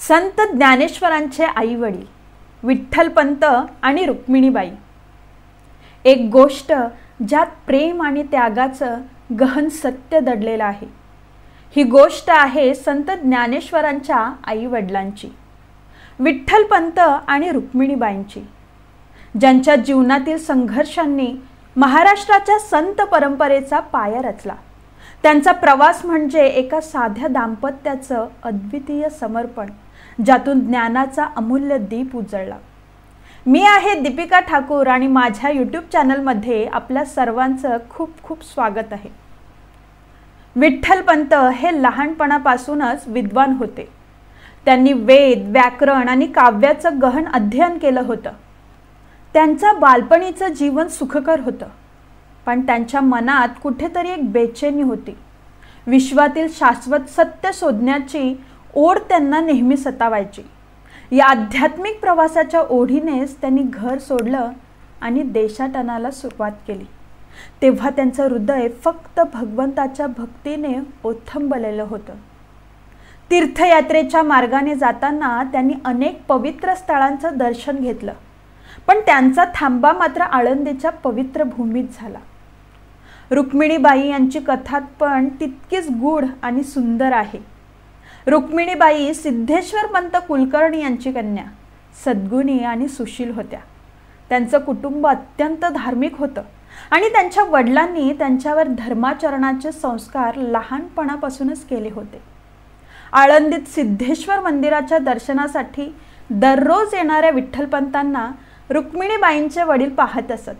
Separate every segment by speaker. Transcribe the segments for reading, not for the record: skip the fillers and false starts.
Speaker 1: संत ज्ञानेश्वरांचे आई वडील विठ्ठलपंत आणि रुक्मिणीबाई। एक गोष्ट ज्यात प्रेम आणि त्यागाचं गहन सत्य दडलेलं आहे। ही गोष्ट आहे संत ज्ञानेश्वरांच्या आई वडिलांची, विठ्ठलपंत आणि रुक्मिणीबाईंची, ज्यांच्या जीवनातील संघर्षांनी महाराष्ट्राच्या संत परंपरेचा पाया रचला। त्यांचा प्रवास म्हणजे एका साध्या दाम्पत्याचं अद्वितीय समर्पण, ज्यातून ज्ञानाचा अमूल्य दीप उजळला। मी आहे दीपिका ठाकूर आणि माझ्या यूट्यूब चॅनलमध्ये आपल्या सर्वांचं खूप खूप स्वागत आहे। विठ्ठलपंत हे लहानपणापासूनच विद्वान होते। त्यांनी वेद, व्याकरण आणि काव्याचं गहन अध्ययन केलं होतं। त्यांचं बालपणीचं जीवन सुखकर होतं, पण त्यांच्या मनात कुठेतरी एक बेचैनी होती। विश्वातील शाश्वत सत्य शोधण्याची ओढ त्यांना नेहमी सतावायची। या आध्यात्मिक प्रवासाच्या ओढीनेच त्यांनी घर सोडलं आणि देशाटनाला सुरुवात केली। तेव्हा त्यांचं हृदय फक्त भगवंताच्या भक्तीने ओथंबलेलं होतं। तीर्थयात्रेच्या मार्गाने जाताना त्यांनी अनेक पवित्र स्थळांचं दर्शन घेतलं, पण त्यांचा थांबा मात्र आळंदीच्या पवित्र भूमीत झाला। रुक्मिणीबाई यांची कथा पण तितकीच गूढ आणि सुंदर आहे। रुक्मिणीबाई सिद्धेश्वरपंत कुलकर्णी यांची कन्या, सद्गुणी आणि सुशील होत्या। त्यांचं कुटुंब अत्यंत धार्मिक होतं आणि त्यांच्या वडिलांनी त्यांच्यावर धर्माचरणाचे संस्कार लहानपणापासूनच केले होते। आळंदीत सिद्धेश्वर मंदिराच्या दर्शनासाठी दररोज येणाऱ्या विठ्ठलपंतांना रुक्मिणीबाईंचे वडील पाहत असत।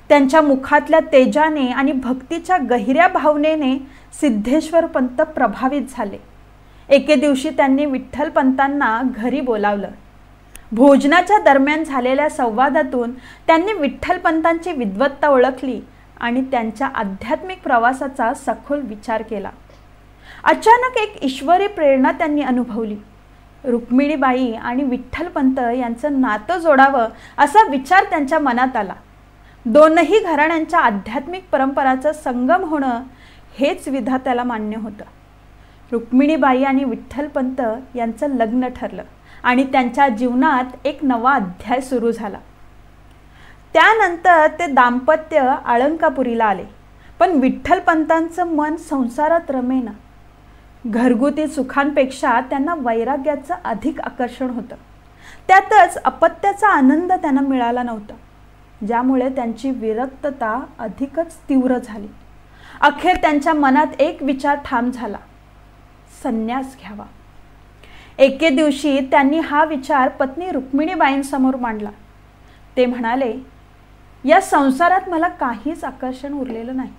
Speaker 1: त्यांच्या मुखातल्या तेजाने आणि भक्तीच्या गहिऱ्या भावनेने सिद्धेश्वरपंत प्रभावित झाले। एके दिवशी त्यांनी विठ्ठलपंतांना घरी बोलावलं। भोजनाच्या दरम्यान झालेल्या संवादातून त्यांनी विठ्ठलपंतांची विद्वत्ता ओळखली आणि त्यांच्या आध्यात्मिक प्रवासाचा सखोल विचार केला। अचानक एक ईश्वरी प्रेरणा त्यांनी अनुभवली। रुक्मिणीबाई आणि विठ्ठलपंत यांचं नातं जोडावं असा विचार त्यांच्या मनात आला। दोनही घराण्यांच्या आध्यात्मिक परंपरांचा संगम होणं हेच विधात्याला मान्य होतं। रुक्मिणीबाई आणि विठ्ठलपंत यांचं लग्न ठरलं आणि त्यांच्या जीवनात एक नवा अध्याय सुरू झाला। त्यानंतर ते दाम्पत्य अलंकापुरीला आले, पण विठ्ठलपंतांचं मन संसारात रमेना। घरगुती सुखांपेक्षा त्यांना वैराग्याचं अधिक आकर्षण होतं। त्यातच अपत्याचा आनंद त्यांना मिळाला नव्हता, ज्यामुळे त्यांची विरक्तता अधिकच तीव्र झाली। अखेर त्यांच्या मनात एक विचार ठाम झाला, संन्यास घ्यावा। एके दिवशी त्यांनी हा विचार पत्नी रुक्मिणीबाईंसमोर मांडला। ते म्हणाले, या संसारात मला काहीच आकर्षण उरलेलं नाही।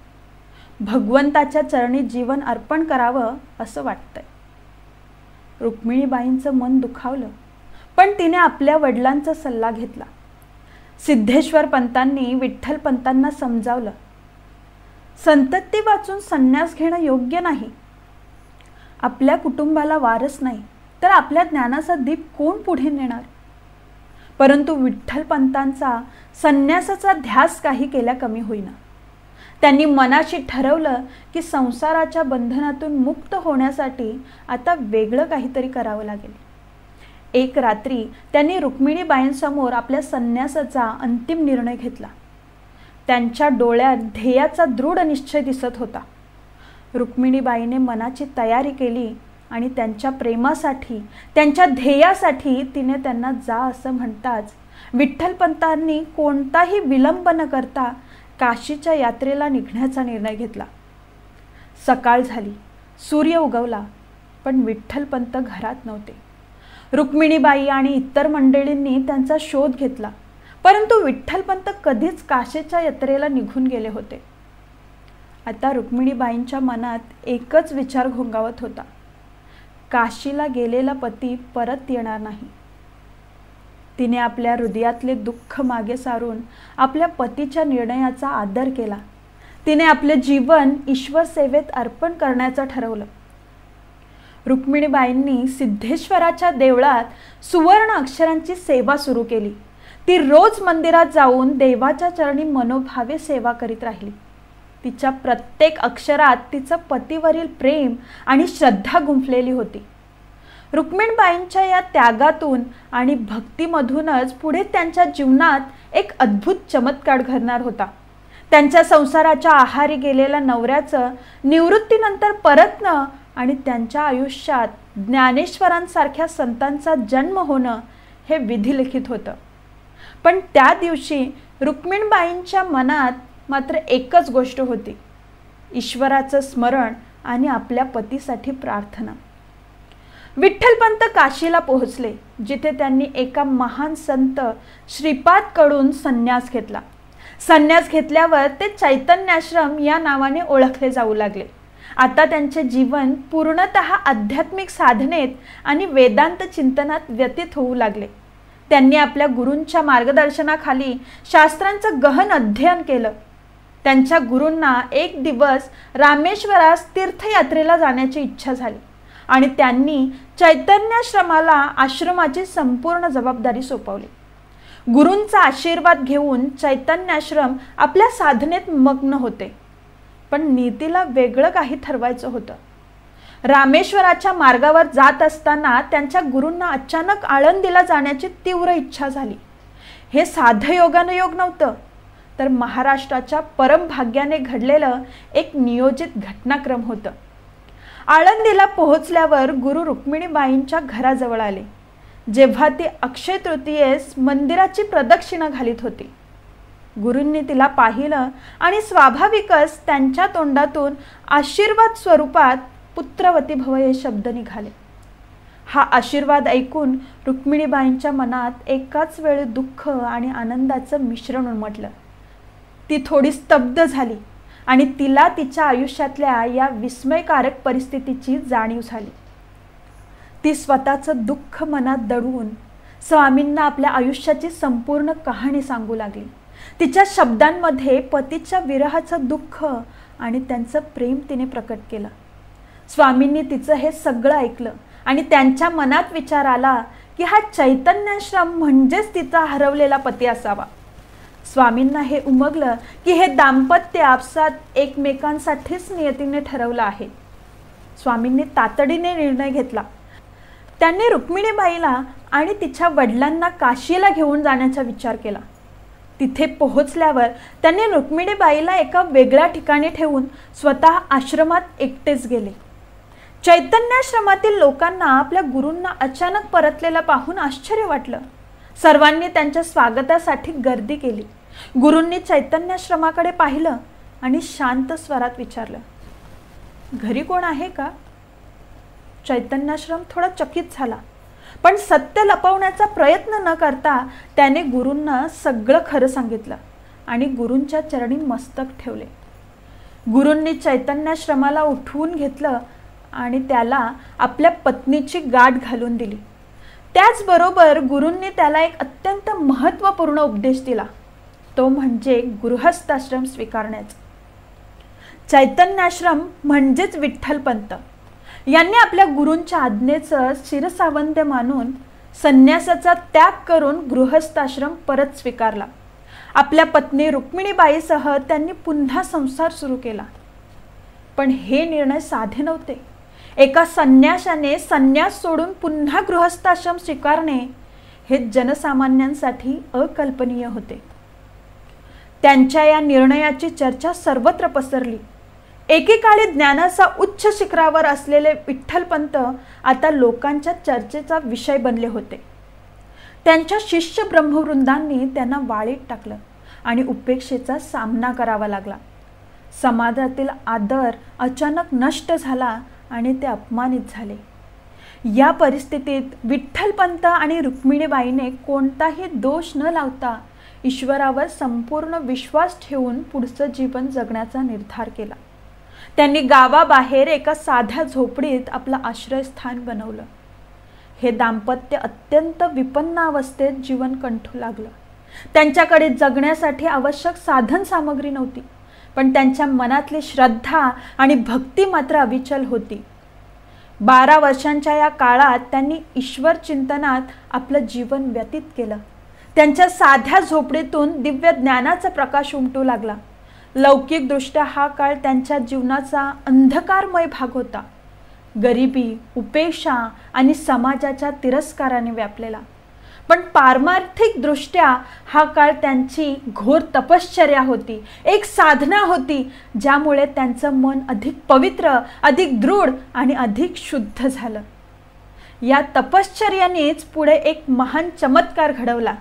Speaker 1: भगवंताच्या चरणी जीवन अर्पण करावं असं वाटतंय। रुक्मिणीबाईंचं मन दुखावलं, पण तिने आपल्या वडिलांचा सल्ला घेतला। सिद्धेश्वरपंतांनी विठ्ठलपंतांना समजावलं, संतती वाचून संन्यास घेणं योग्य नाही। आपल्या कुटुंबाला वारस नाही तर आपल्या ज्ञानाचा दीप कोण पुढे नेणार? परंतु विठ्ठलपंतांचा संन्यासाचा ध्यास काही केल्या कमी होईना। त्यांनी मनाशी ठरवलं की संसाराच्या बंधनातून मुक्त होण्यासाठी आता वेगळं काहीतरी करावं लागेल। एक रात्री त्यांनी रुक्मिणीबाईंसमोर आपल्या संन्यासाचा अंतिम निर्णय घेतला। त्यांच्या डोळ्यात ध्येयाचा दृढ निश्चय दिसत होता। रुक्मिणीबाईने मनाची तयारी केली आणि त्यांच्या प्रेमासाठी, त्यांच्या ध्येयासाठी तिने त्यांना जा असं म्हणताच विठ्ठलपंतांनी कोणताही विलंब न करता काशीच्या यात्रेला निघण्याचा निर्णय घेतला। सकाळ झाली, सूर्य उगवला, पण विठ्ठलपंत घरात नव्हते। रुक्मिणीबाई आणि इतर मंडळींनी त्यांचा शोध घेतला, परंतु विठ्ठलपंत कधीच काशीच्या यात्रेला निघून गेले होते। आता रुक्मिणीबाईंच्या मनात एकच विचार घोंगावत होता, काशीला गेलेला पती परत येणार नाही। तिने आपल्या हृदयातले दुःख मागे सारून आपल्या पतीच्या निर्णयाचा आदर केला। तिने आपले जीवन ईश्वर सेवेत अर्पण करण्याचं ठरवलं। रुक्मिणीबाईंनी सिद्धेश्वराच्या देवळात सुवर्ण अक्षरांची सेवा सुरू केली। ती रोज मंदिरात जाऊन देवाच्या चरणी मनोभावे सेवा करीत राहिली। तिच्या प्रत्येक अक्षरात तिचं पतीवरील प्रेम आणि श्रद्धा गुंफलेली होती। रुक्मिणीबाईंच्या या त्यागातून आणि भक्तीमधूनच पुढे त्यांच्या जीवनात एक अद्भुत चमत्कार घडणार होता. त्यांच्या संसाराच्या आहारी गेलेल्या नवऱ्याचं निवृत्तीनंतर परतणं आणि त्यांच्या आयुष्यात ज्ञानेश्वरांसारख्या संतांचा जन्म होणं हे विधिलिखित होतं. पण त्या दिवशी रुक्मिणीबाईंच्या मनात मात्र एकच गोष्ट होती, ईश्वराचं स्मरण आणि आपल्या पतीसाठी प्रार्थना. विठ्ठलपंत काशीला पोहोचले, जिथे त्यांनी एका महान संत श्रीपादकडून संन्यास घेतला. संन्यास घेतल्यावर ते चैतन्याश्रम या नावाने ओळखले जाऊ लागले. आता त्यांचे जीवन पूर्णतः आध्यात्मिक साधनेत आणि वेदांत चिंतनात व्यतीत होऊ लागले. त्यांनी आपल्या गुरूंच्या मार्गदर्शनाखाली शास्त्रांचं गहन अध्ययन केलं. त्यांच्या गुरूंना एक दिवस रामेश्वरास तीर्थयात्रेला जाण्याची इच्छा झाली आणि त्यांनी चैतन्याश्रमाला आश्रमाची संपूर्ण जबाबदारी सोपवली. गुरूंचा आशीर्वाद घेऊन चैतन्याश्रम आपल्या साधनेत मग्न होते. पण नीतीला वेगळं काही ठरवायचं होतं. रामेश्वराच्या मार्गावर जात असताना त्यांच्या गुरूंना अचानक आळंदीला जाण्याची तीव्र इच्छा झाली. हे साधं योगानुयोग नव्हतं, तर महाराष्ट्राच्या परमभाग्याने घडलेलं एक नियोजित घटनाक्रम होतं. आळंदीला पोहोचल्यावर गुरु रुक्मिणीबाईंच्या घराजवळ आले. जेव्हा ती अक्षय तृतीयेस मंदिराची प्रदक्षिणा घालीत होती, गुरूंनी तिला पाहिलं आणि स्वाभाविकच त्यांच्या तोंडातून आशीर्वाद स्वरूपात पुत्रवती भव हे शब्द निघाले. हा आशीर्वाद ऐकून रुक्मिणीबाईंच्या मनात एकाच वेळी दुःख आणि आनंदाचं मिश्रण उमटलं. ती थोडी स्तब्ध झाली आणि तिला तिच्या आयुष्यातल्या या विस्मयकारक परिस्थितीची जाणीव झाली. ती स्वतःचं दुःख मनात दडवून स्वामींना आपल्या आयुष्याची संपूर्ण कहाणी सांगू लागली. तिच्या शब्दांमध्ये पतीच्या विरहाचं दुःख आणि त्यांचं प्रेम तिने प्रकट केलं. स्वामींनी तिचं हे सगळं ऐकलं आणि त्यांच्या मनात विचार आला की हा चैतन्याश्रम म्हणजेच तिचा हरवलेला पती असावा. स्वामींना हे उमगलं की हे दाम्पत्य आपसात एकमेकांसाठीच नियतीने ठरवलं आहे. स्वामींनी तातडीने निर्णय घेतला. त्यांनी रुक्मिणीबाईला आणि तिच्या वडिलांना काशीला घेऊन जाण्याचा विचार केला. तिथे पोहोचल्यावर त्यांनी रुक्मिणीबाईला एका वेगळ्या ठिकाणी ठेवून स्वतः आश्रमात एकटेच गेले. चैतन्याश्रमातील लोकांना आपल्या गुरूंना अचानक परतलेला पाहून आश्चर्य वाटलं. सर्वांनी त्यांच्या स्वागतासाठी गर्दी केली. गुरूंनी चैतन्याश्रमाकडे पाहिलं आणि शांत स्वरात विचारलं, घरी कोण आहे का? चैतन्याश्रम थोडा चकित झाला, पण सत्य लपवण्याचा प्रयत्न न करता त्याने गुरूंना सगळं खरं सांगितलं आणि गुरूंच्या चरणी मस्तक ठेवले. गुरूंनी चैतन्याश्रमाला उठवून घेतलं आणि त्याला आपल्या पत्नीची गाठ घालून दिली. त्याचबरोबर गुरूंनी त्याला एक अत्यंत महत्त्वपूर्ण उपदेश दिला, तो म्हणजे गृहस्थाश्रम स्वीकारण्याचा. चैतन्याश्रम म्हणजेच विठ्ठलपंत यांनी आपल्या गुरूंच्या आज्ञेचं शिरसावंद्य मानून संन्यासाचा त्याग करून गृहस्थाश्रम परत स्वीकारला. आपल्या पत्नी रुक्मिणीबाईसह त्यांनी पुन्हा संसार सुरू केला. पण हे निर्णय साधे नव्हते. एका संन्याशाने संन्यास सोडून पुन्हा गृहस्थाश्रम स्वीकारणे हे जनसामान्यांसाठी अकल्पनीय होते. त्यांच्या या निर्णयाची चर्चा सर्वत्र पसरली. एकेकाळी ज्ञानाचा उच्च शिखरावर असलेले विठ्ठलपंत आता लोकांच्या चर्चेचा विषय बनले होते. त्यांच्या शिष्य ब्रह्मवृंदांनी त्यांना वाळीत टाकलं आणि उपेक्षेचा सामना करावा लागला. समाजातील आदर अचानक नष्ट झाला आणि ते अपमानित झाले. या परिस्थितीत विठ्ठलपंत आणि रुक्मिणीबाईने कोणताही दोष न लावता ईश्वरावर संपूर्ण विश्वास ठेवून पुढचं जीवन जगण्याचा निर्धार केला. त्यांनी गावाबाहेर एका साध्या झोपडीत आपलं आश्रयस्थान बनवलं. हे दाम्पत्य अत्यंत विपन्न अवस्थेत जीवन कंठू लागलं. त्यांच्याकडे जगण्यासाठी आवश्यक साधन सामग्री नव्हती, पण त्यांच्या मनातली श्रद्धा आणि भक्ती मात्र अविचल होती. 12 वर्षांच्या या काळात त्यांनी ईश्वर चिंतनात आपलं जीवन व्यतीत केलं. त्यांच्या साध्या झोपडीतून दिव्य ज्ञानाचा प्रकाश उमटू लागला. लौकिकदृष्ट्या हा काळ त्यांच्या जीवनाचा अंधकारमय भाग होता. गरिबी, उपेक्षा आणि समाजाच्या तिरस्काराने व्यापलेला. पण पारमार्थिकदृष्ट्या हा काळ त्यांची घोर तपश्चर्या होती, एक साधना होती, ज्यामुळे त्यांचं मन अधिक पवित्र, अधिक दृढ आणि अधिक शुद्ध झालं. या तपश्चर्यानेच पुढे एक महान चमत्कार घडवला.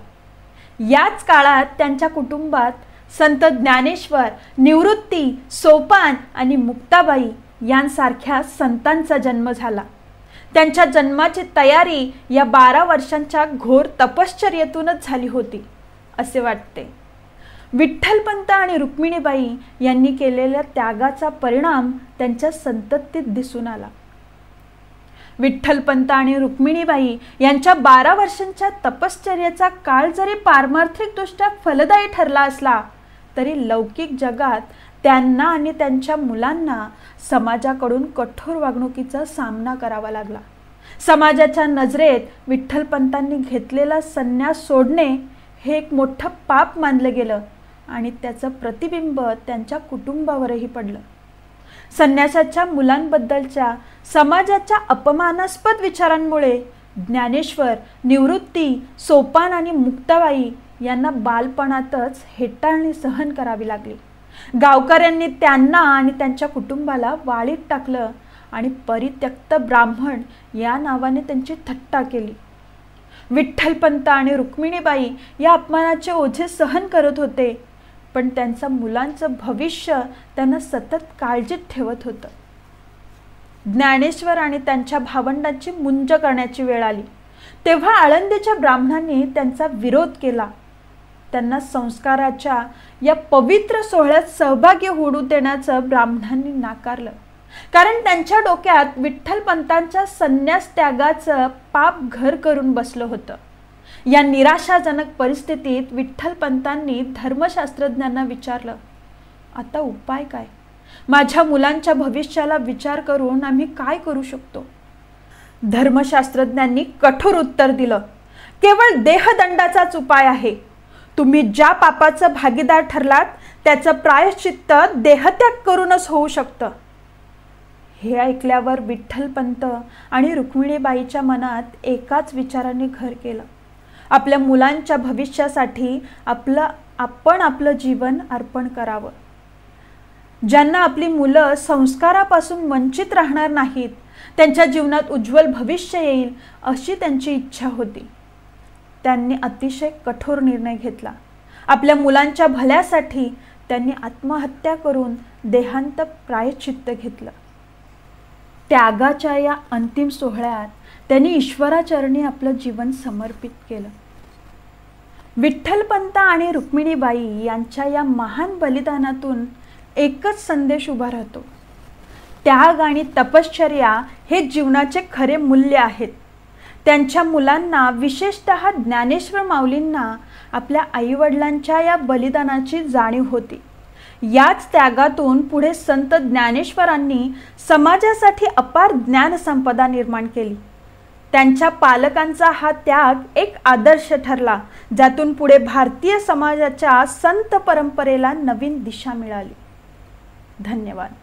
Speaker 1: याच काळात त्यांच्या कुटुंबात संत ज्ञानेश्वर, निवृत्ती, सोपान आणि मुक्ताबाई यांसारख्या संतांचा जन्म झाला. त्यांच्या जन्माची तयारी या 12 वर्षांच्या घोर तपश्चर्येतूनच झाली होती असे वाटते. विठ्ठलपंत आणि रुक्मिणीबाई यांनी केलेल्या त्यागाचा परिणाम त्यांच्या संततीत दिसून आला. विठ्ठलपंत आणि रुक्मिणीबाई यांच्या 12 वर्षांच्या तपश्चर्याचा काळ जरी पारमार्थिकदृष्ट्या फलदायी ठरला असला तरी लौकिक जगात त्यांना आणि त्यांच्या मुलांना समाजाकडून कठोर वागणुकीचा सामना करावा लागला. समाजाच्या नजरेत विठ्ठलपंतांनी घेतलेला संन्यास सोडणे हे एक मोठं पाप मानलं गेलं आणि त्याचं प्रतिबिंब त्यांच्या कुटुंबावरही पडलं. संन्यासाच्या मुलांबद्दलच्या समाजाच्या अपमानास्पद विचारांमुळे ज्ञानेश्वर, निवृत्ती, सोपान आणि मुक्ताबाई यांना बालपणातच हेटाळणी सहन करावी लागली. गावकऱ्यांनी त्यांना आणि त्यांच्या कुटुंबाला वाळीत टाकलं आणि परित्यक्त ब्राह्मण या नावाने त्यांची थट्टा केली. विठ्ठलपंत आणि रुक्मिणीबाई या अपमानाचे ओझे सहन करत होते, पण त्यांच्या मुलांचं भविष्य त्यांना सतत काळजीत ठेवत होतं. ज्ञानेश्वर आणि त्यांच्या भावंडांची मुंज करण्याची वेळ आली तेव्हा आळंदीच्या ब्राह्मणांनी त्यांचा विरोध केला. त्यांना संस्काराच्या या पवित्र सोहळ्यात सहभागी होऊ देण्याचं ब्राह्मणांनी नाकारलं, कारण त्यांच्या डोक्यात विठ्ठलपंतांच्या संन्यास त्यागाचं पाप घर करून बसलं होतं. या निराशाजनक परिस्थितीत विठ्ठलपंतांनी धर्मशास्त्रज्ञांना विचारलं, आता उपाय काय? माझ्या मुलांच्या भविष्याला विचार करून आम्ही काय करू शकतो? धर्मशास्त्रज्ञांनी कठोर उत्तर दिलं, केवळ देहदंडाचाच उपाय आहे. तुम्ही ज्या पापाचं भागीदार ठरलात त्याचं प्रायश्चित्त देहत्याग करूनच होऊ शकतं. हे ऐकल्यावर विठ्ठलपंत आणि रुक्मिणीबाईच्या मनात एकाच विचाराने घर केलं, आपल्या मुलांच्या भविष्यासाठी आपण आपलं जीवन अर्पण करावं. ज्यांना आपली मुलं संस्कारापासून वंचित राहणार नाहीत, त्यांच्या जीवनात उज्ज्वल भविष्य येईल अशी त्यांची इच्छा होती. त्यांनी अतिशय कठोर निर्णय घेतला. आपल्या मुलांच्या भल्यासाठी त्यांनी आत्महत्या करून देहांत प्रायश्चित्त घेतलं. त्यागाच्या या अंतिम सोहळ्यात त्यांनी ईश्वराचरणी आपलं जीवन समर्पित केलं. विठ्ठलपंत आणि रुक्मिणीबाई यांच्या या महान बलिदानातून एकच संदेश उभा राहतो, त्याग आणि तपश्चर्या हे जीवनाचे खरे मूल्य आहेत. त्यांच्या मुलांना, विशेषतः ज्ञानेश्वर माऊलींना आपल्या आईवडिलांच्या या बलिदानाची जाणीव होती. याच त्यागातून पुढे संत ज्ञानेश्वरांनी समाजासाठी अपार ज्ञानसंपदा निर्माण केली. त्यांच्या पालकांचा हा त्याग एक आदर्श ठरला, ज्यातून पुढे भारतीय समाजाच्या संत परंपरेला नवीन दिशा मिळाली. धन्यवाद.